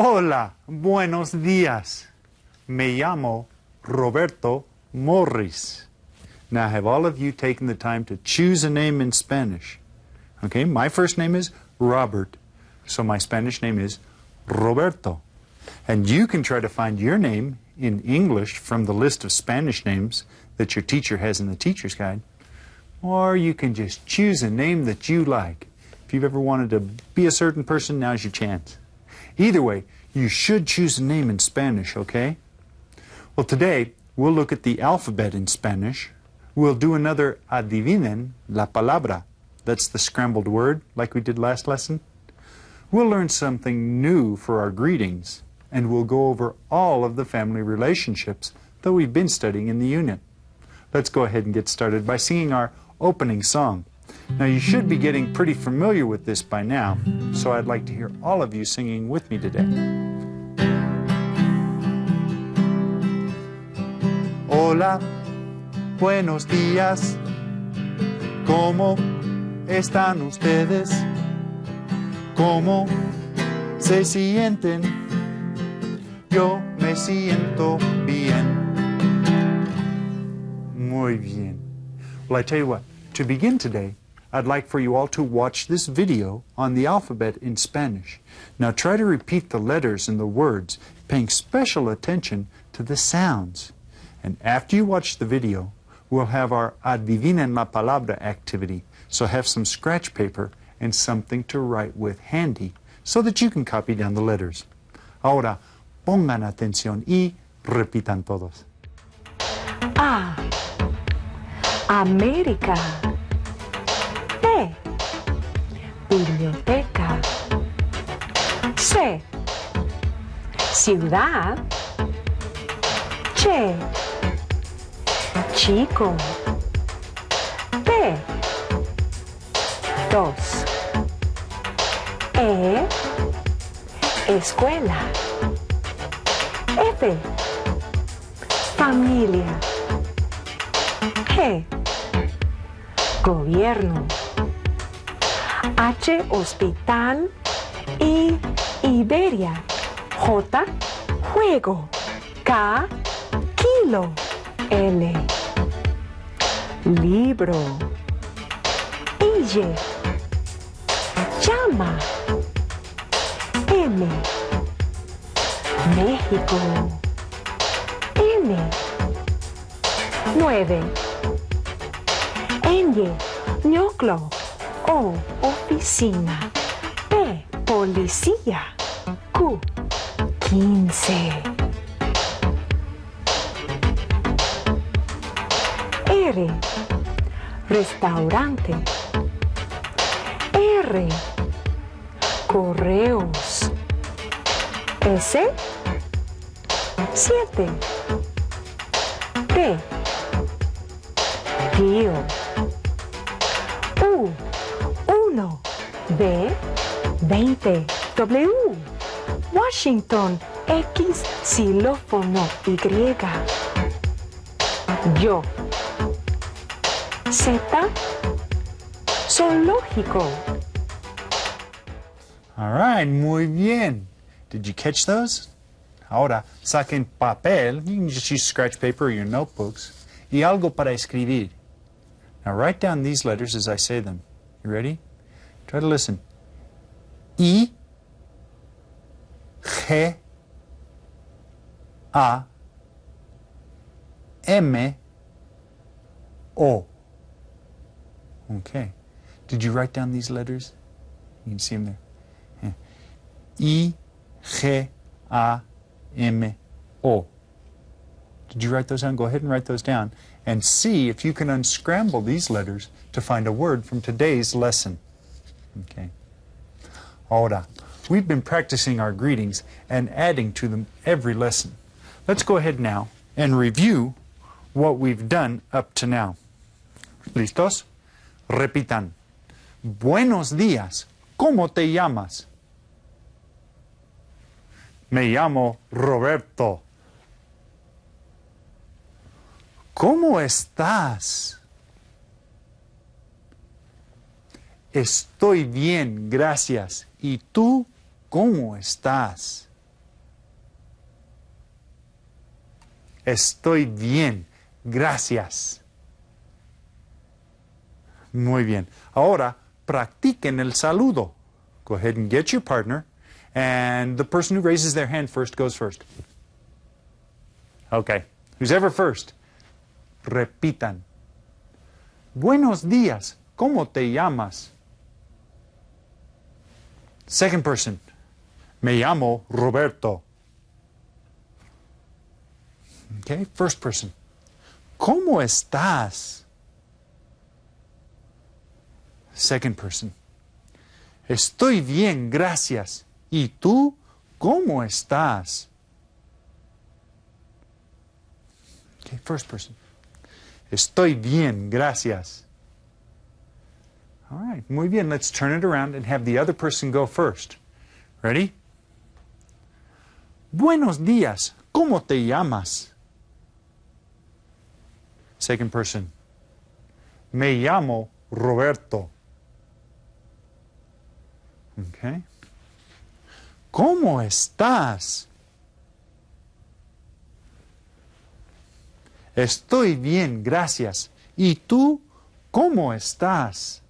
Hola, buenos días. Me llamo Roberto Morris. Now, have all of you taken the time to choose a name in Spanish? Okay, my first name is Robert, so my Spanish name is Roberto. And you can try to find your name in English from the list of Spanish names that your teacher has in the teacher's guide. Or you can just choose a name that you like. If you've ever wanted to be a certain person, now's your chance. Either way, you should choose a name in Spanish, okay? Well, today, we'll look at the alphabet in Spanish. We'll do another adivinen la palabra. That's the scrambled word, like we did last lesson. We'll learn something new for our greetings, and we'll go over all of the family relationships that we've been studying in the unit. Let's go ahead and get started by singing our opening song. Now, you should be getting pretty familiar with this by now, so I'd like to hear all of you singing with me today. Hola, buenos días. ¿Cómo están ustedes? ¿Cómo se sienten? Yo me siento bien. Muy bien. Well, I tell you what, to begin today, I'd like for you all to watch this video on the alphabet in Spanish. Now try to repeat the letters and the words, paying special attention to the sounds. And after you watch the video, we'll have our Adivinen la Palabra activity. So have some scratch paper and something to write with handy so that you can copy down the letters. Ahora, pongan atención y repitan todos. A. América. B. Biblioteca. C. Ciudad. Che. Chico. D. Dos. E. Escuela. F. Familia. G. Gobierno. H. Hospital. I. Iberia. J. Juego. K. Kilo. L. Libro. Y. Llama. M. México. N. 9. Ñ. Ñoclo. O. Oficina. P. Policía. Q. 15. R. Restaurante. R. Correos. S. 7. T. Tío. U. 1. B. 20. W. Washington. X. Xilófono. Y. Yo. Z. Zoológico. All right, muy bien. Did you catch those? Ahora, saquen papel, you can just use scratch paper or your notebooks, y algo para escribir. Now write down these letters as I say them. You ready? Try to listen. I, G, A, M, O. Okay. Did you write down these letters? You can see them there. I, G, A, M, O. Did you write those down? Go ahead and write those down and see if you can unscramble these letters to find a word from today's lesson. Okay. Ahora, we've been practicing our greetings and adding to them every lesson. Let's go ahead now and review what we've done up to now. ¿Listos? Repitan. Buenos días. ¿Cómo te llamas? Me llamo Roberto. ¿Cómo estás? Estoy bien, gracias. ¿Y tú cómo estás? Estoy bien, gracias. Muy bien. Ahora, practiquen el saludo. Go ahead and get your partner, and the person who raises their hand first goes first. Okay. Who's ever first? Repitan. Buenos días. ¿Cómo te llamas? Second person. Me llamo Roberto. Okay. First person. ¿Cómo estás? Second person. Estoy bien, gracias. ¿Y tú cómo estás? Okay, first person. Estoy bien, gracias. All right, muy bien. Let's turn it around and have the other person go first. Ready? Buenos días. ¿Cómo te llamas? Second person. Me llamo Roberto. Okay. ¿Cómo estás? Estoy bien, gracias. ¿Y tú cómo estás?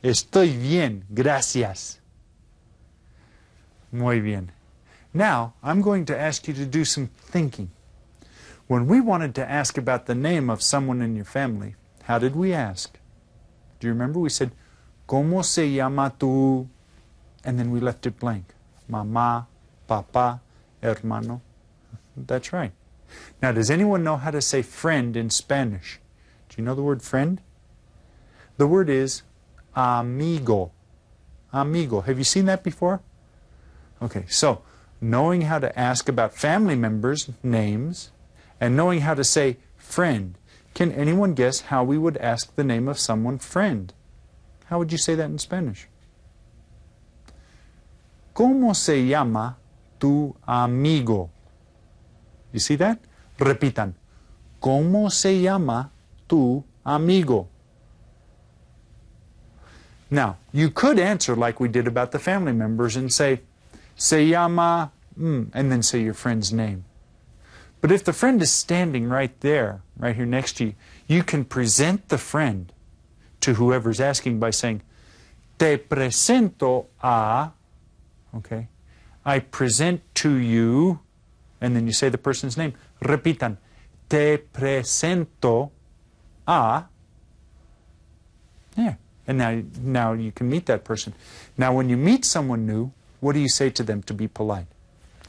Estoy bien, gracias. Muy bien. Now, I'm going to ask you to do some thinking. When we wanted to ask about the name of someone in your family, how did we ask? Do you remember? We said, ¿Cómo se llama tu? And then we left it blank. Mamá, papá, hermano. That's right. Now, does anyone know how to say friend in Spanish? Do you know the word friend? The word is amigo. Amigo. Have you seen that before? Okay, so knowing how to ask about family members' names and knowing how to say friend, can anyone guess how we would ask the name of someone friend? How would you say that in Spanish? ¿Cómo se llama tu amigo? You see that? Repitan. ¿Cómo se llama tu amigo? Now, you could answer like we did about the family members and say, se llama, and then say your friend's name. But if the friend is standing right there, right here next to you, you can present the friend to whoever's asking by saying, te presento a, okay, I present to you, and then you say the person's name. Repitan, te presento a, yeah, and now you can meet that person. Now when you meet someone new, what do you say to them to be polite?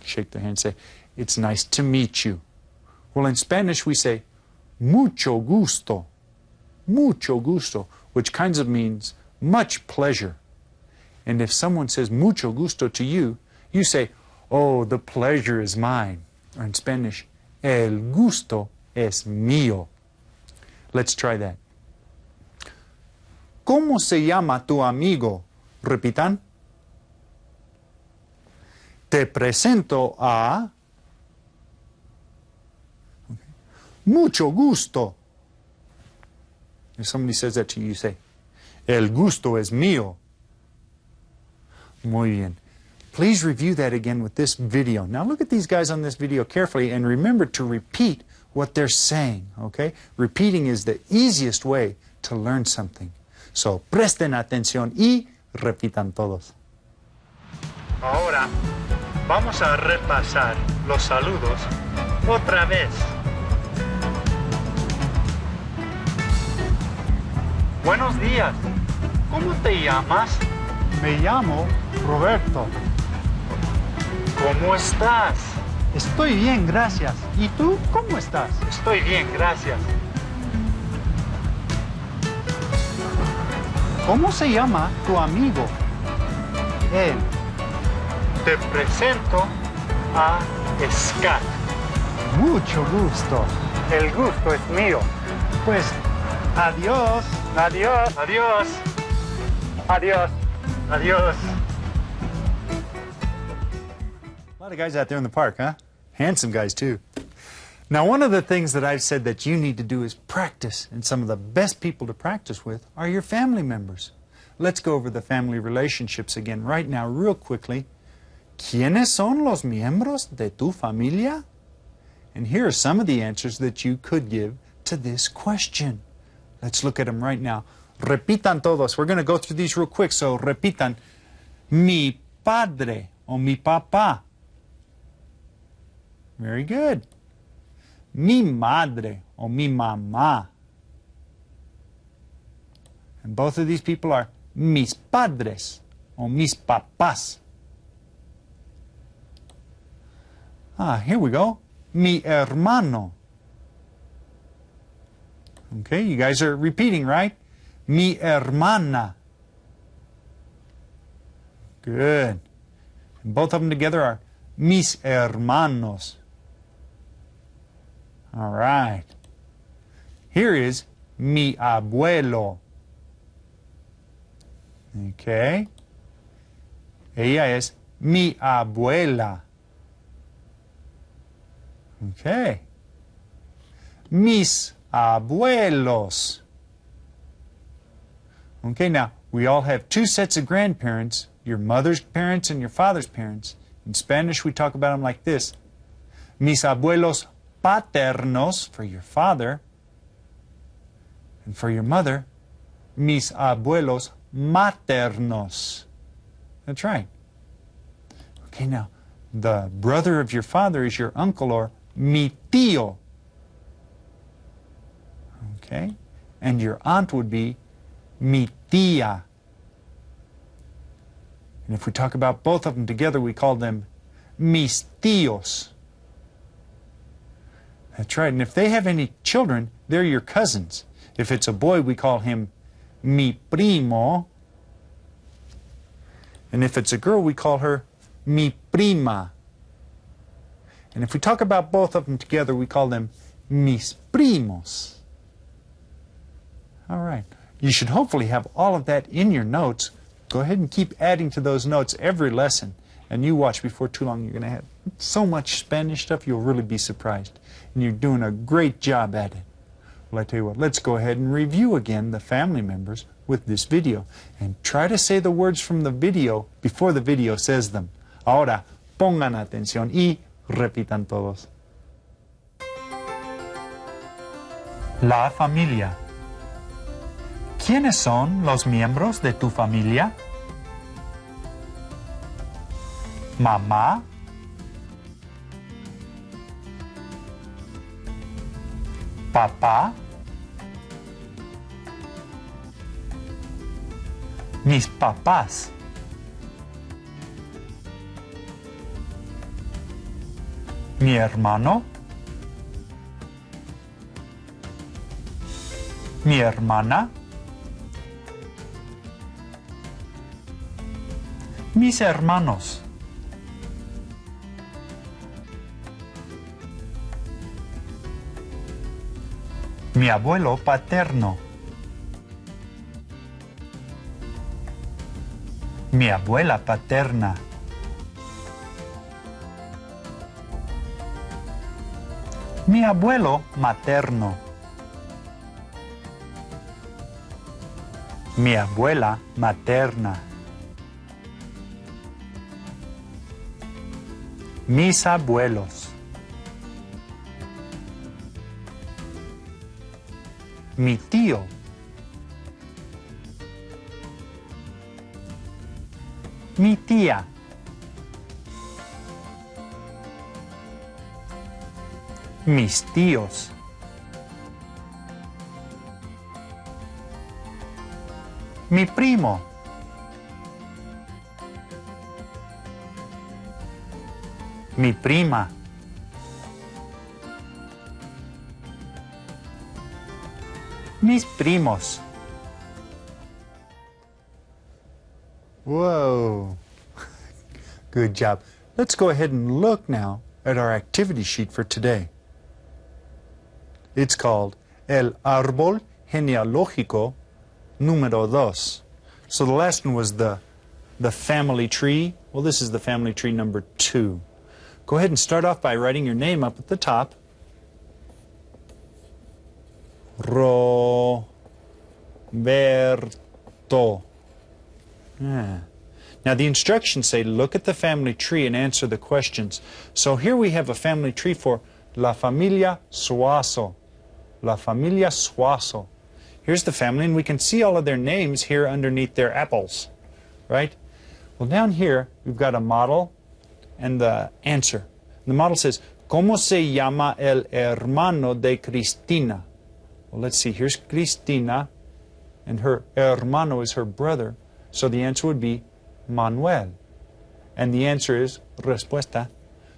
Shake their hand and say, it's nice to meet you. Well, in Spanish we say, mucho gusto, which kind of means much pleasure. And if someone says mucho gusto to you, you say, oh, the pleasure is mine. Or in Spanish, el gusto es mío. Let's try that. ¿Cómo se llama tu amigo? Repitan. Te presento a... Okay. Mucho gusto. If somebody says that to you, you say, el gusto es mío. Muy bien. Please review that again with this video. Now look at these guys on this video carefully and remember to repeat what they're saying, okay? Repeating is the easiest way to learn something. So, presten atención y repitan todos. Ahora, vamos a repasar los saludos otra vez. Buenos días. ¿Cómo te llamas? Me llamo Roberto. ¿Cómo estás? Estoy bien, gracias. ¿Y tú cómo estás? Estoy bien, gracias. ¿Cómo se llama tu amigo? Él. Te presento a Scott. Mucho gusto. El gusto es mío. Pues, adiós. Adiós. Adiós. Adiós. Adiós. A lot of guys out there in the park, huh? Handsome guys, too. Now, one of the things that I've said that you need to do is practice, and some of the best people to practice with are your family members. Let's go over the family relationships again right now, real quickly. ¿Quiénes son los miembros de tu familia? And here are some of the answers that you could give to this question. Let's look at them right now. Repitan todos. We're going to go through these real quick, so repitan. Mi padre o mi papá. Very good. Mi madre o mi mamá. And both of these people are mis padres o mis papás. Here we go. Mi hermano. Okay, you guys are repeating, right? Mi hermana. Good. And both of them together are mis hermanos. All right. Here is mi abuelo. Okay. Ella es mi abuela. Okay. Mis abuelos. Okay, now, we all have two sets of grandparents, your mother's parents and your father's parents. In Spanish, we talk about them like this. Mis abuelos paternos, for your father, and for your mother, mis abuelos maternos. That's right. Okay, now, the brother of your father is your uncle, or mi tío. Okay? And your aunt would be mi tía. And if we talk about both of them together, we call them mis tíos. That's right. And if they have any children, they're your cousins. If it's a boy, we call him mi primo. And if it's a girl, we call her mi prima. And if we talk about both of them together, we call them mis primos. All right. You should hopefully have all of that in your notes. Go ahead and keep adding to those notes every lesson. And you watch, before too long, you're going to have so much Spanish stuff, you'll really be surprised. And you're doing a great job at it. Well, I tell you what, let's go ahead and review again the family members with this video. And try to say the words from the video before the video says them. Ahora, pongan atención y repitan todos. La familia. ¿Quiénes son los miembros de tu familia? Mamá, papá, mis papás, mi hermano, mi hermana, mis hermanos, mi abuelo paterno, mi abuela paterna, mi abuelo materno, mi abuela materna, mis abuelos, mi tío, mi tía, mis tíos, mi primo, mi prima, mis primos. Whoa. Good job. Let's go ahead and look now at our activity sheet for today. It's called El Árbol Genealógico Número 2. So the last one was the family tree. Well, this is the family tree number 2. Go ahead and start off by writing your name up at the top. Roberto. Yeah. Now the instructions say look at the family tree and answer the questions. So here we have a family tree for La Familia Suazo. La Familia Suazo. Here's the family, and we can see all of their names here underneath their apples, right? Well, down here, we've got a model and the answer. The model says, ¿Cómo se llama el hermano de Cristina? Well, let's see. Here's Cristina, and her hermano is her brother. So the answer would be Manuel. And the answer is, respuesta,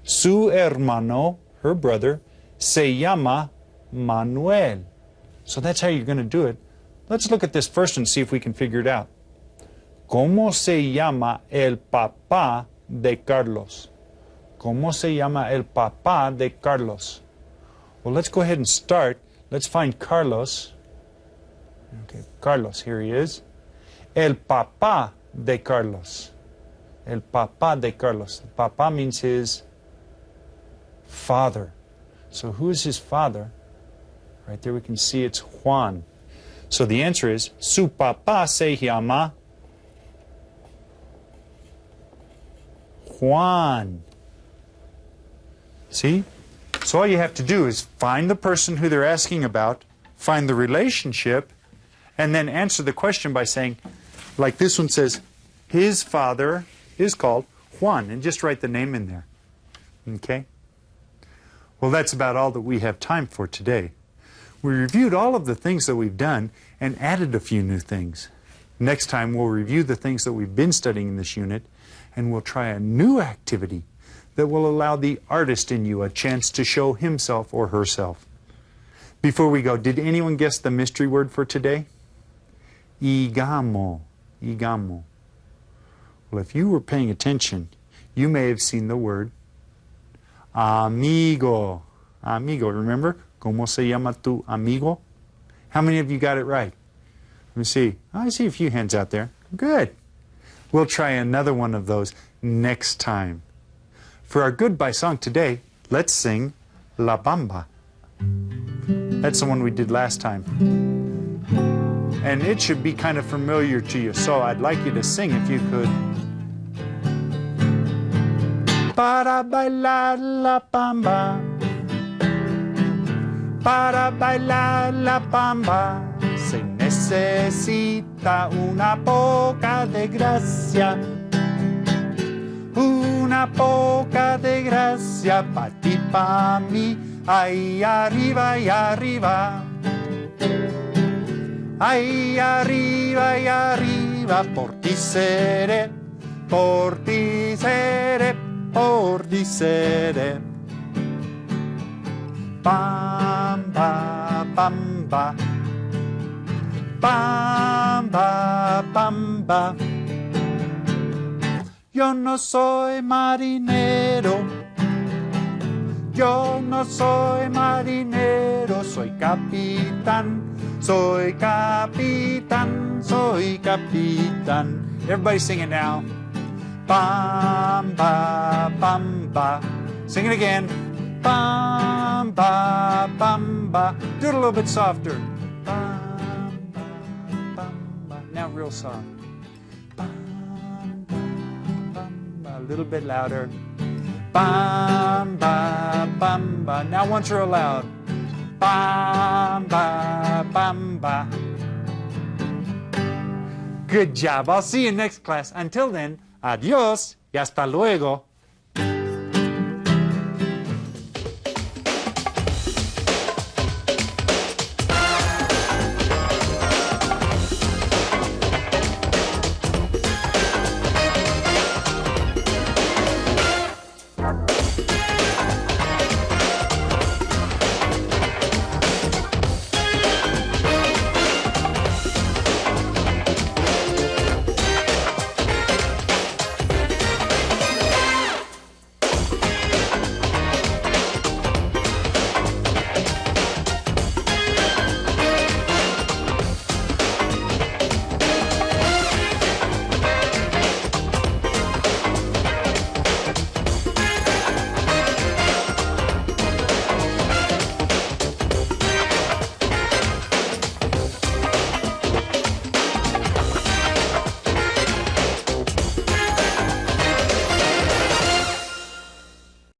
su hermano, her brother, se llama Manuel. So that's how you're going to do it. Let's look at this first and see if we can figure it out. ¿Cómo se llama el papá de Carlos? ¿Cómo se llama el papá de Carlos? Well, let's go ahead and start. Let's find Carlos. Okay, Carlos, here he is. El papá de Carlos. El papá de Carlos. Papá means his father. So who is his father? Right there we can see it's Juan. So the answer is, su papá se llama Juan. See? So all you have to do is find the person who they're asking about, find the relationship, and then answer the question by saying, like this one says, his father is called Juan, and just write the name in there. Okay? Well, that's about all that we have time for today. We reviewed all of the things that we've done and added a few new things. Next time we'll review the things that we've been studying in this unit, and we'll try a new activity that will allow the artist in you a chance to show himself or herself. Before we go, did anyone guess the mystery word for today? Igamo. Igamo. Well, if you were paying attention, you may have seen the word amigo. Amigo, remember? ¿Cómo se llama tu amigo? How many of you got it right? Let me see. I see a few hands out there. Good. We'll try another one of those next time. For our goodbye song today, let's sing La Bamba. That's the one we did last time. And it should be kind of familiar to you, so I'd like you to sing if you could. Para bailar la bamba, para bailar la bamba, se necesita una poca de gracia. Una poca de gracia pa' ti, pa' mí, ahí arriba y arriba. Ahí arriba y arriba, por ti seré, por ti seré, por ti seré. Bamba, bamba, bamba, bamba. Yo no soy marinero, yo no soy marinero, soy capitán, soy capitán, soy capitán. Everybody sing it now. Bamba, bamba. Sing it again. Bamba, bamba. Do it a little bit softer. Bamba, bamba. Now real soft. A little bit louder. Bamba, bamba. Now once real loud. Bamba, bamba. Good job. I'll see you next class. Until then, adios y hasta luego.